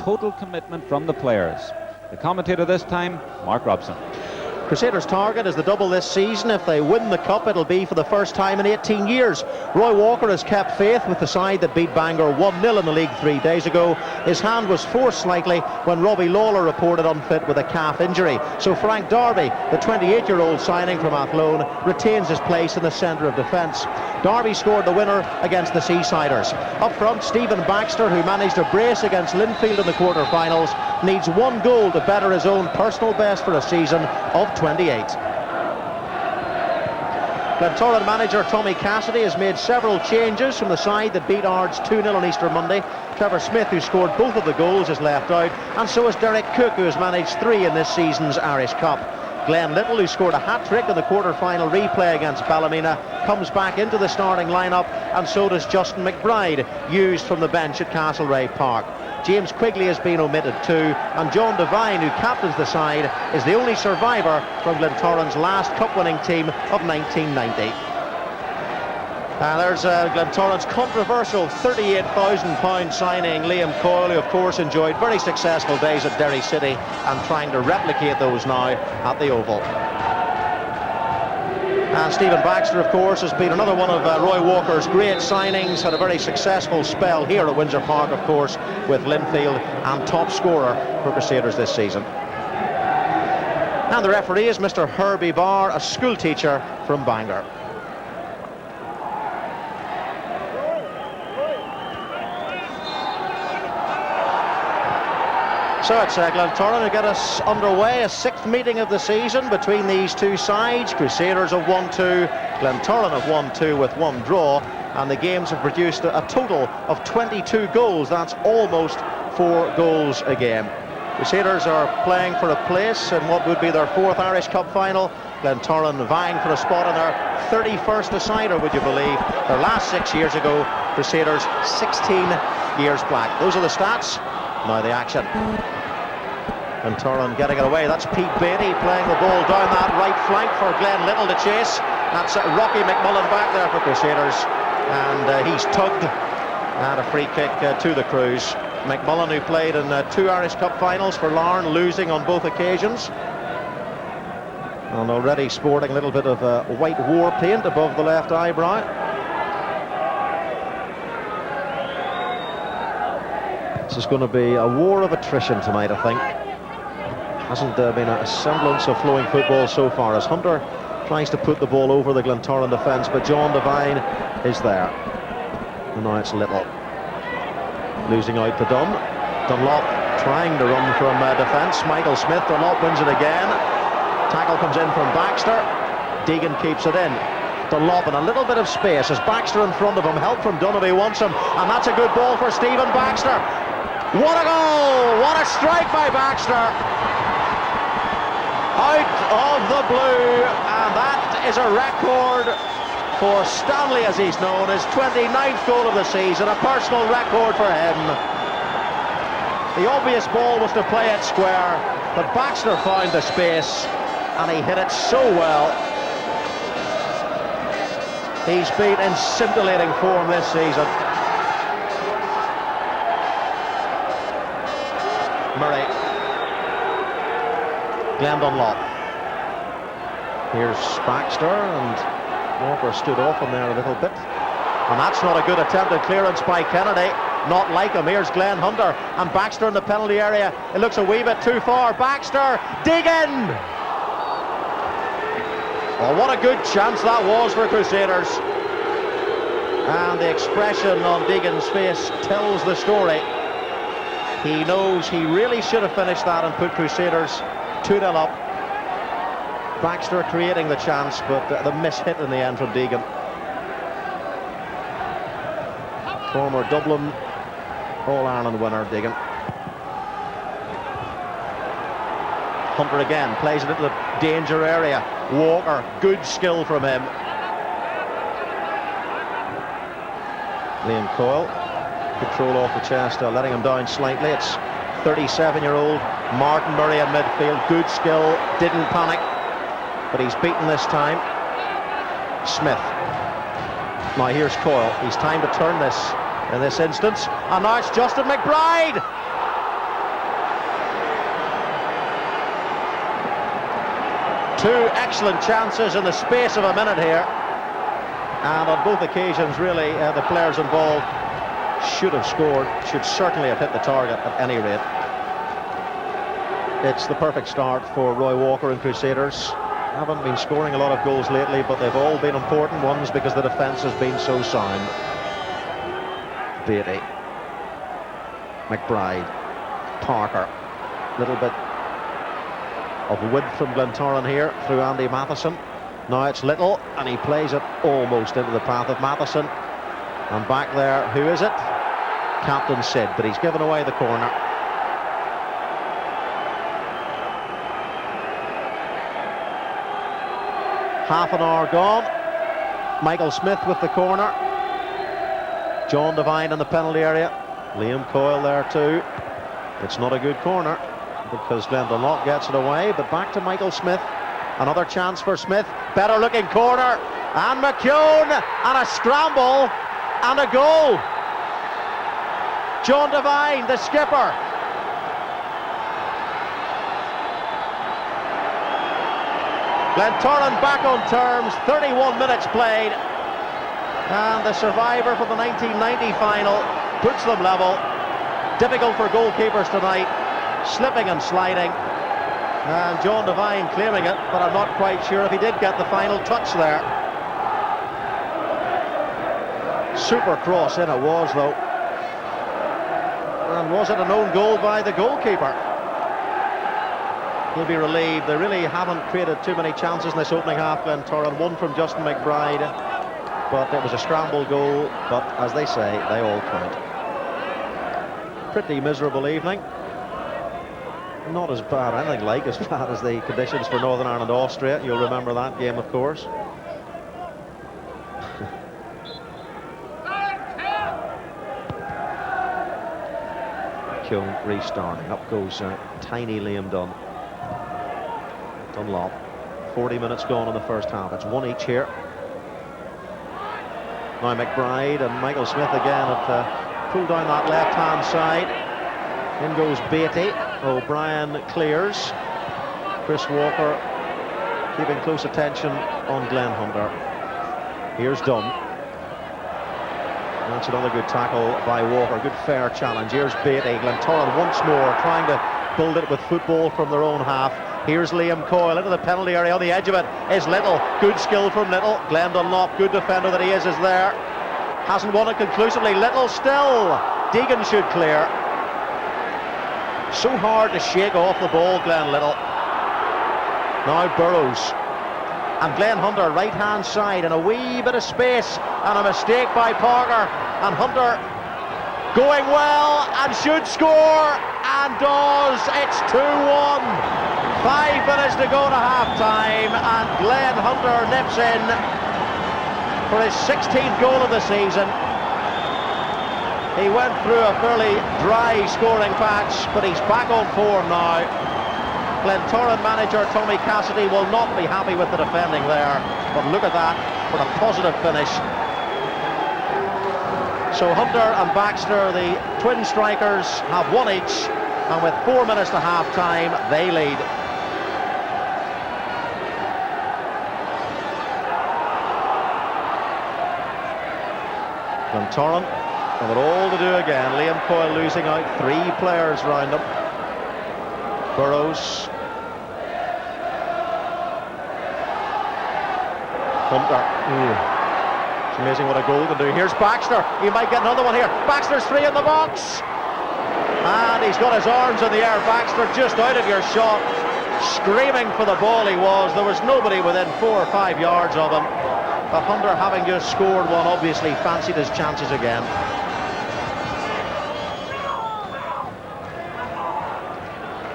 total commitment from the players. The commentator this time, Mark Robson. Crusaders' target is the double this season. If they win the cup, it'll be for the first time in 18 years. Roy Walker has kept faith with the side that beat Bangor 1-0 in the league 3 days ago. His hand was forced slightly when Robbie Lawler reported unfit with a calf injury. So Frank Darby, the 28-year-old signing from Athlone, retains his place in the centre of defence. Darby scored the winner against the Seasiders. Up front, Stephen Baxter, who managed a brace against Linfield in the quarter-finals, needs 1 goal to better his own personal best for a season of 28. Glentoran manager Tommy Cassidy has made several changes from the side that beat Ards 2-0 on Easter Monday. Trevor Smith, who scored both of the goals, is left out, and so is Derek Cook, who has managed 3 in this season's Irish Cup. Glenn Little, who scored a hat-trick in the quarter-final replay against Ballymena, comes back into the starting lineup, and so does Justin McBride, used from the bench at Castlereagh Park. James Quigley has been omitted too, and John Devine, who captains the side, is the only survivor from Glentoran's last cup-winning team of 1990. There's Glentoran's controversial £38,000 signing, Liam Coyle, who of course enjoyed very successful days at Derry City and trying to replicate those now at the Oval. And Stephen Baxter, of course, has been another one of Roy Walker's great signings, had a very successful spell here at Windsor Park, of course, with Linfield, and top scorer for Crusaders this season. And the referee is Mr. Herbie Barr, a school teacher from Bangor. So it's Glentoran who get us underway, a 6th meeting of the season between these two sides. Crusaders have 1-2, Glentoran have 1-2 with 1 draw, and the games have produced a total of 22 goals. That's almost 4 goals a game. Crusaders are playing for a place in what would be their 4th Irish Cup final. Glentoran vying for a spot in their 31st decider, would you believe? Their last 6 years ago, Crusaders 16 years black. Those are the stats. Now the action. Glentoran getting it away. That's Pete Beattie playing the ball down that right flank for Glenn Little to chase. That's Rocky McMullen back there for Crusaders, and he's tugged, and a free kick to the Crews. McMullen, who played in 2 Irish Cup finals for Larne, losing on both occasions, and already sporting a little bit of white war paint above the left eyebrow. This is going to be a war of attrition tonight, I think. Hasn't been a semblance of flowing football so far, as Hunter tries to put the ball over the Glentoran defence, but John Devine is there. And now it's Little. Losing out to Dunlop trying to run from defence. Michael Smith, Dunlop wins it again. Tackle comes in from Baxter. Deegan keeps it in. Dunlop in a little bit of space as Baxter in front of him. Help from Dunaway wants him, and that's a good ball for Stephen Baxter. What a goal! What a strike by Baxter! Out of the blue, and that is a record for Stanley, as he's known, his 29th goal of the season, a personal record for him. The obvious ball was to play it square, but Baxter found the space, and he hit it so well. He's been in scintillating form this season. Murray. Glenn Dunlop. Here's Baxter, and Walker stood off him there a little bit. And that's not a good attempted clearance by Kennedy. Not like him. Here's Glenn Hunter, and Baxter in the penalty area. It looks a wee bit too far. Baxter, Deegan! Oh, what a good chance that was for Crusaders. And the expression on Deegan's face tells the story. He knows he really should have finished that and put Crusaders 2-0 up. Baxter creating the chance, but the miss hit in the end from Deegan. Former Dublin All-Ireland winner, Deegan. Hunter again, plays it into the danger area. Walker, good skill from him. Liam Coyle, control off the chest, letting him down slightly. It's 37-year-old Martin Murray in midfield, good skill, didn't panic, but he's beaten this time. Smith. Now here's Coyle. He's time to turn this in this instance, and now it's Justin McBride. Two excellent chances in the space of a minute here, and on both occasions really the players involved should have scored, should certainly have hit the target at any rate. It's the perfect start for Roy Walker and Crusaders. Haven't been scoring a lot of goals lately, but they've all been important ones because the defence has been so sound. Beatty, McBride, Parker, little bit of width from Glentoran here through Andy Matheson. Now it's Little, and he plays it almost into the path of Matheson. And back there, who is it? Captain Sid, but he's given away the corner. Half an hour gone. Michael Smith with the corner. John Devine in the penalty area. Liam Coyle there too. It's not a good corner because Glendon gets it away, but back to Michael Smith. Another chance for Smith. Better looking corner. And McKeown, and a scramble, and a goal. John Devine, the skipper. Glentoran back on terms, 31 minutes played, and the survivor for the 1990 final puts them level. Difficult for goalkeepers tonight, slipping and sliding, and John Devine claiming it, but I'm not quite sure if he did get the final touch there. Super cross in it was though, and was it an own goal by the goalkeeper? He'll be relieved. They really haven't created too many chances in this opening half, Glentoran. One from Justin McBride, but it was a scramble goal, but as they say, they all count. Pretty miserable evening. Not as bad, anything like as bad as the conditions for Northern Ireland Austria. You'll remember that game, of course. Keown restarting. Up goes tiny Liam Dunlop. 40 minutes gone in the first half. It's one each here. Now McBride and Michael Smith again have pulled down that left-hand side. In goes Beatty. O'Brien clears. Chris Walker keeping close attention on Glenn Hunter. Here's Dunn. That's another good tackle by Walker. Good fair challenge. Here's Beatty. Glentoran once more trying to build it with football from their own half. Here's Liam Coyle into the penalty area. On the edge of it is Little. Good skill from Little. Glenn Dunlop, good defender that he is there. Hasn't won it conclusively. Little still. Deegan should clear. So hard to shake off the ball, Glenn Little. Now Burrows. And Glenn Hunter, right-hand side, and a wee bit of space. And a mistake by Parker. And Hunter going well and should score. And does. It's 2-1. 5 minutes to go to half-time, and Glenn Hunter nips in for his 16th goal of the season. He went through a fairly dry scoring patch, but he's back on form now. Glentoran manager Tommy Cassidy will not be happy with the defending there, but look at that for a positive finish. So Hunter and Baxter, the twin strikers, have one each, and with 4 minutes to half-time, they lead. Glentoran have it all to do again. Liam Coyle losing out. 3 players round him. Burrows. Hunter. It's amazing what a goal can do. Here's Baxter. He might get another one here. Baxter's 3 in the box. And he's got his arms in the air. Baxter just out of your shot. Screaming for the ball he was. There was nobody within 4 or 5 yards of him. But Hunter, having just scored one, obviously fancied his chances again.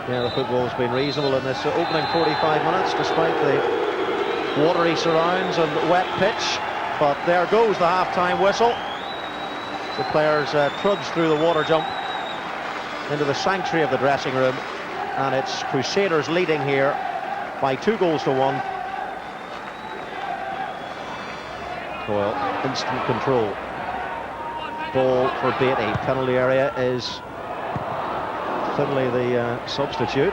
Yeah, the football's been reasonable in this opening 45 minutes, despite the watery surrounds and wet pitch. But there goes the half-time whistle. The players trudge through the water jump into the sanctuary of the dressing room. And it's Crusaders leading here by 2-1. Coyle, instant control. Ball for Beatty. Penalty area is Finlay the substitute.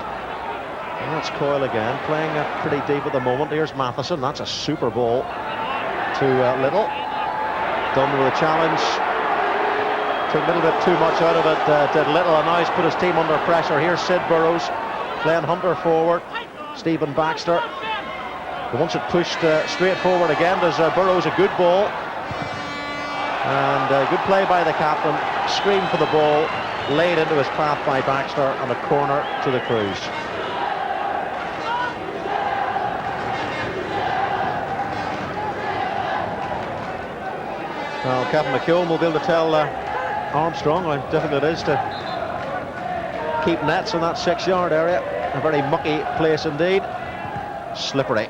And that's Coyle again, playing pretty deep at the moment. Here's Matheson. That's a super ball to Little. Done with a challenge. Took a little bit too much out of it, did Little, and now he's put his team under pressure. Here's Sid Burrows, Glenn Hunter forward. Stephen Baxter. He wants it pushed straight forward again. Does Burrows a good ball. And good play by the captain. Scream for the ball. Laid into his path by Baxter, and a corner to the Crews. Well, Captain McKeown will be able to tell Armstrong how difficult it is to keep nets in that 6-yard area. A very mucky place indeed. Slippery.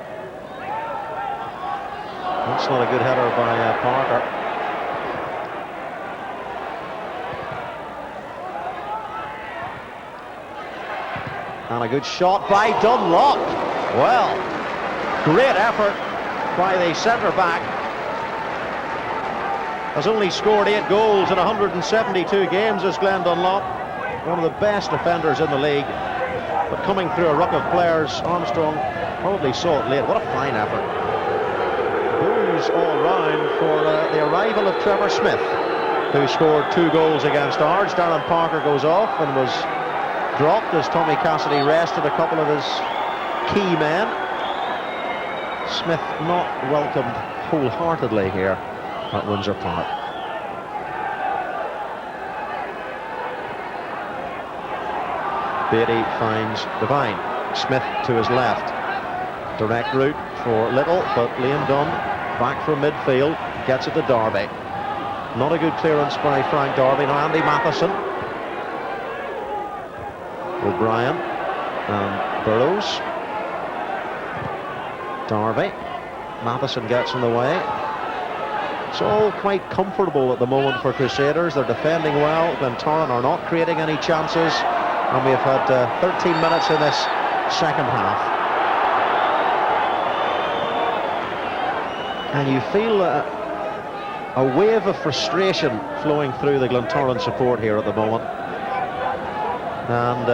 That's not a good header by Parker. And a good shot by Dunlop. Well, great effort by the centre-back. Has only scored 8 goals in 172 games as Glenn Dunlop. One of the best defenders in the league. But coming through a ruck of players, Armstrong probably saw it late. What a fine effort. Booze all round for the arrival of Trevor Smith, who scored 2 goals against Ards. Darren Parker goes off and was dropped as Tommy Cassidy rested a couple of his key men. Smith not welcomed wholeheartedly here at Windsor Park. Beatty finds Devine. Smith to his left. Direct route for Little, but Liam Dunn back from midfield, gets it to Darby. Not a good clearance by Frank Darby. Now Andy Matheson. O'Brien and Burrows. Darby. Matheson gets in the way. It's all quite comfortable at the moment for Crusaders. They're defending well. Glentoran are not creating any chances. And we have had 13 minutes in this second half. And you feel a wave of frustration flowing through the Glentoran support here at the moment. And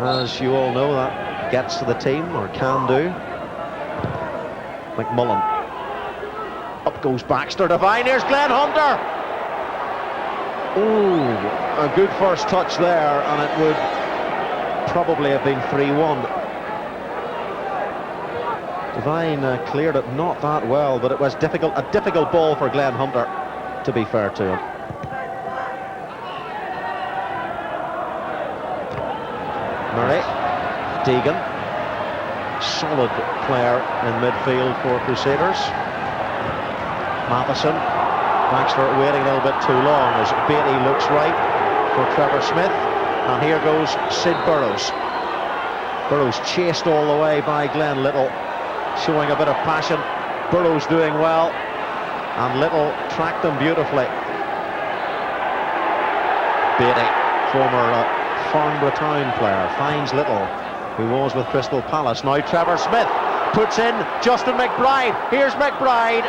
as you all know, that gets to the team, or can do. McMullen. Up goes Baxter. Devine. Here's Glenn Hunter. Ooh, a good first touch there, and it would probably have been 3-1. Devine cleared it not that well, but it was a difficult ball for Glenn Hunter, to be fair to him. Murray. Deegan. Solid player in midfield for Crusaders. Matheson. Baxter waiting a little bit too long as Beatty looks right for Trevor Smith. And here goes Sid Burrows. Burrows chased all the way by Glenn Little, showing a bit of passion. Burrows doing well, and Little tracked him beautifully. Beatty, former Farnborough player, finds Little, who was with Crystal Palace. Now Trevor Smith puts in Justin McBride. Here's McBride.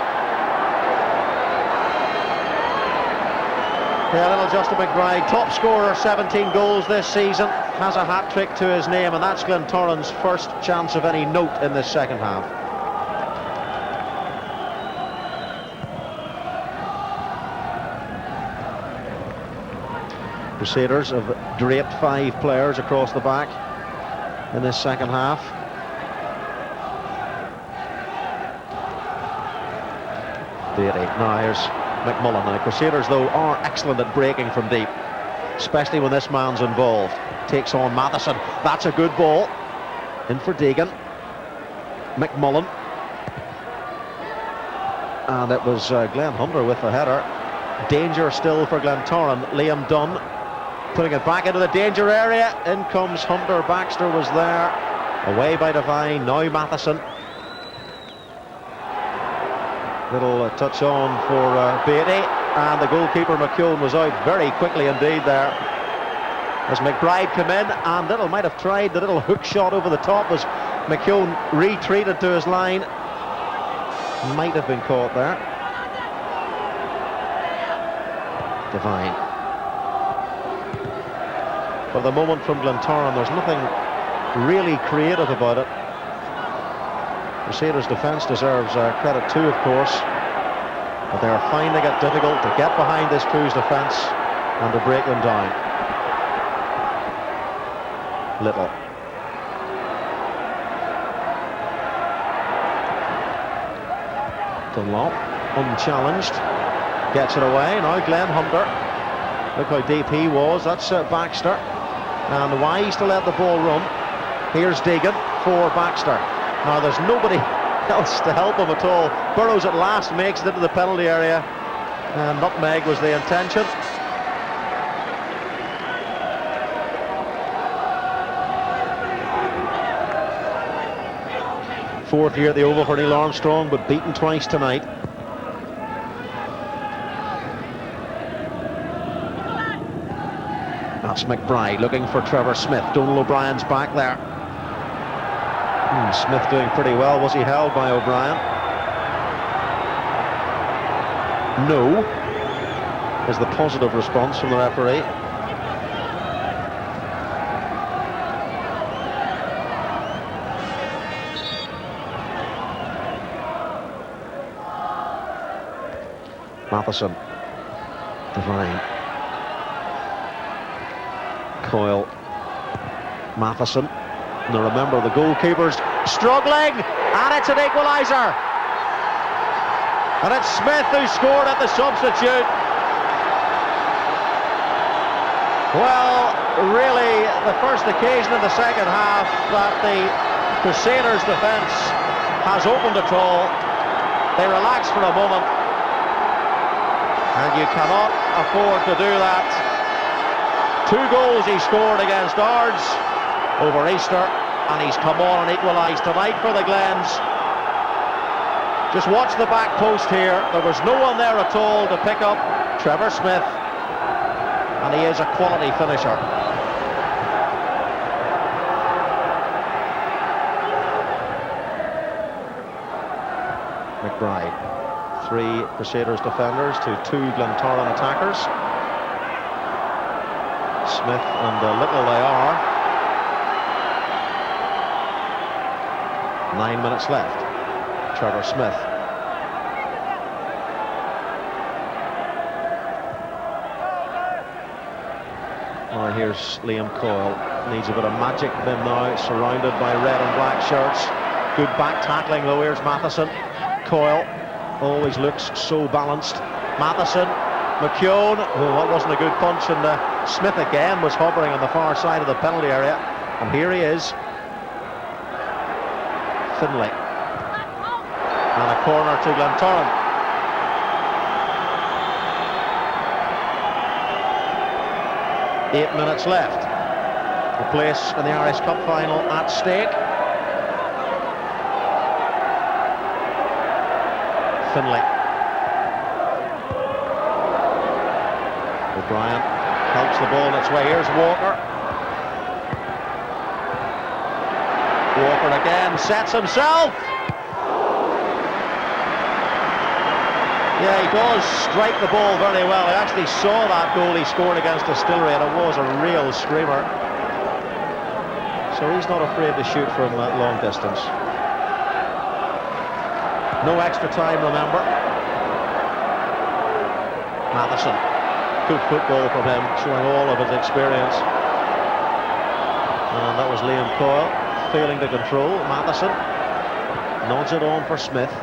Yeah, little Justin McBride, top scorer, 17 goals this season, has a hat-trick to his name, and that's Glentoran's first chance of any note in this second half. Crusaders have draped 5 players across the back in this second half. Beatty. Now here's McMullen. Now Crusaders, though, are excellent at breaking from deep, especially when this man's involved. Takes on Matheson. That's a good ball. In for Deegan. McMullen. And it was Glenn Hunter with the header. Danger still for Glentoran. Liam Dunn putting it back into the danger area. In comes Hunter. Baxter was there. Away by Devine. Now Matheson. Little touch on for Beatty, and the goalkeeper McKeown was out very quickly indeed there as McBride came in, and Little might have tried the little hook shot over the top as McKeown retreated to his line. Might have been caught there. Devine. For the moment from Glentoran, there's nothing really creative about it. Crusaders' defence deserves credit too, of course, but they are finding it difficult to get behind this Crews defence and to break them down. Little. Dunlop, unchallenged, gets it away. Now Glenn Hunter. Look how deep he was. That's Baxter. And wise to let the ball run. Here's Deegan for Baxter. Now there's nobody else to help him at all. Burrows at last makes it into the penalty area, and nutmeg was the intention. Fourth year at the Oval for Neil Armstrong, but beaten twice tonight. That's McBride looking for Trevor Smith. Donal O'Brien's back there. Smith doing pretty well. Was he held by O'Brien? No, is the positive response from the referee. Matheson, Devine, Coyle, Matheson. Now remember, the goalkeeper's struggling, and it's an equaliser. And it's Smith who scored at the substitute. Well, really, the first occasion in the second half that the Crusaders' defence has opened at all. They relax for a moment, and you cannot afford to do that. 2 goals he scored against Ards over Easter, and he's come on and equalised tonight for the Glens. Just watch the back post here. There was no one there at all to pick up Trevor Smith, and he is a quality finisher. McBride. 3 Crusaders defenders to 2 Glentoran attackers. Smith and Little they are. 9 minutes left. Trevor Smith. Oh, here's Liam Coyle. Needs a bit of magic from him now, surrounded by red and black shirts. Good back tackling though. Here's Matheson. Coyle always looks so balanced. Matheson, McKeown. Oh, that wasn't a good punch, and Smith again was hovering on the far side of the penalty area. And here he is. Finlay. And a corner to Glentoran. Eight minutes left. The place in the Irish Cup final at stake. Finlay. O'Brien helps the ball on its way. Here's Walker. Walker again sets himself. Yeah, he does strike the ball very well. I actually saw that goal he scored against Distillery, and it was a real screamer. So he's not afraid to shoot from long distance. No extra time, remember. Matheson. Good football from him, showing all of his experience. And that was Liam Coyle failing to control. Matheson nods it on for Smith.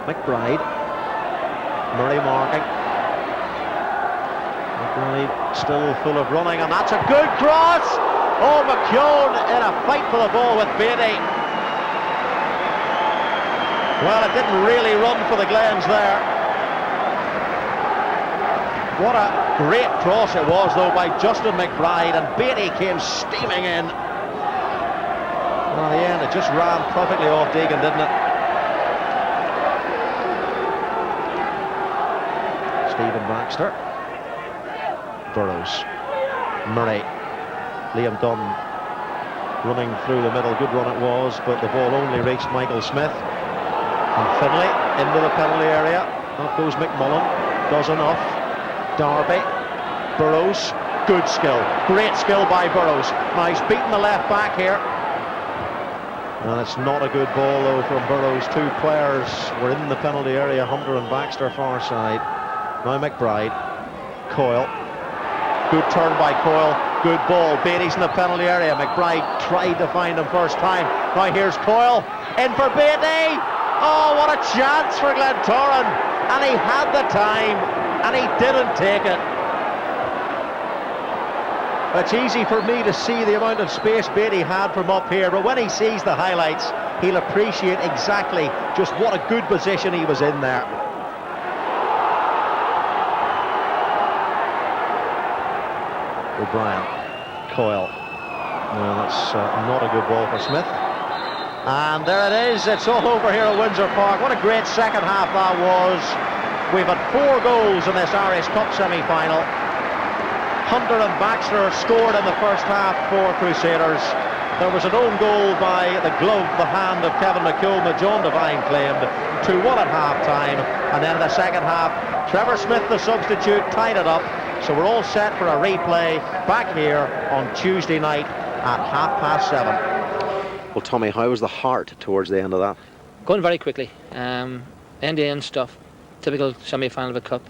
McBride. Murray marking. McBride still full of running, and that's a good cross. Oh, McKeown in a fight for the ball with Beatty. Well, it didn't really run for the Glens there. What a great cross it was, though, by Justin McBride, and Beatty came steaming in. Well, in the end, it just ran perfectly off Deegan, didn't it? Stephen Baxter. Burrows. Murray. Liam Dunn running through the middle. Good run it was, but the ball only reached Michael Smith. And Finlay into the penalty area. Up goes McMullen. Does enough. Darby. Burrows. Good skill, great skill by Burrows. Now he's beaten the left back here. And it's not a good ball though from Burrows. Two players were in the penalty area, Hunter and Baxter far side. Now McBride, Coyle, good turn by Coyle, good ball. Beatty's in the penalty area. McBride tried to find him first time. Now here's Coyle, in for Beatty. Oh, what a chance for Glentoran. And he had the time, and he didn't take it. It's easy for me to see the amount of space Beatty had from up here, but when he sees the highlights, he'll appreciate exactly just what a good position he was in there. O'Brien, Coyle. Well, that's not a good ball for Smith. And there it is, it's all over here at Windsor Park. What a great second half that was. We've had 4 goals in this Irish Cup semi-final. Hunter and Baxter scored in the first half for Crusaders. There was an own goal by the glove, the hand of Kevin McComb that John Devine claimed, 2-1 at half-time. And then in the second half, Trevor Smith, the substitute, tied it up. So we're all set for a replay back here on Tuesday night at 7:30. Well, Tommy, how was the heart towards the end of that? Going very quickly, end-to-end stuff, typical semi-final of a cup.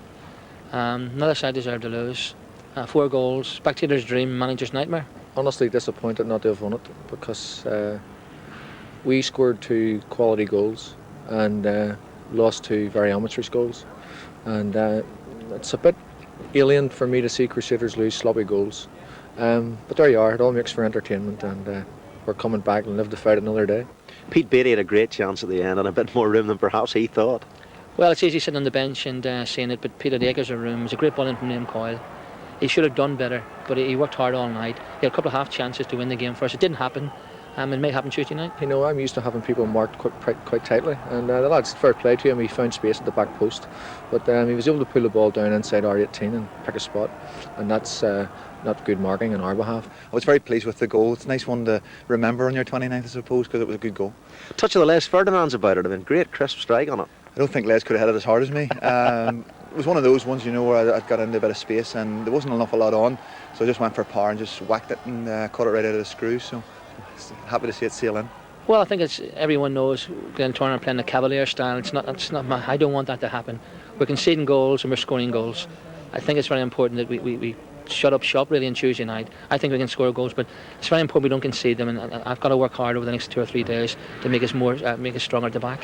Another side deserved to lose. 4 goals, spectator's dream, manager's nightmare. Honestly disappointed not to have won it, because we scored 2 quality goals and lost 2 very amateurish goals, and it's a bit alien for me to see Crusaders lose sloppy goals, but there you are, it all makes for entertainment, and we're coming back and live to fight another day. Pete Beatty had a great chance at the end and a bit more room than perhaps he thought. Well, it's easy sitting on the bench and seeing it, but Peter had acres of room. It was a great ball in from Liam Coyle. He should have done better, but he worked hard all night. He had a couple of half chances to win the game for us. It didn't happen. It may happen Tuesday night. You know, I'm used to having people marked quite tightly, and the lad's fair play to him. He found space at the back post, but he was able to pull the ball down inside our 18 and pick a spot, and that's not good marking on our behalf. I was very pleased with the goal. It's a nice one to remember on your 29th, I suppose, because it was a good goal. Touch of the Les Ferdinand's about it. I mean, great crisp strike on it. I don't think Les could have hit it as hard as me. It was one of those ones, you know, where I'd got into a bit of space and there wasn't an awful lot on, so I just went for power and just whacked it and cut it right out of the screw. So happy to see it sail in. Well, I think everyone knows Glentoran are playing the Cavalier style. It's not I don't want that to happen. We're conceding goals and we're scoring goals. I think it's very important that we shut up shop really on Tuesday night. I think we can score goals, but it's very important we don't concede them, and I've got to work hard over the next 2 or 3 days to make us stronger at the back.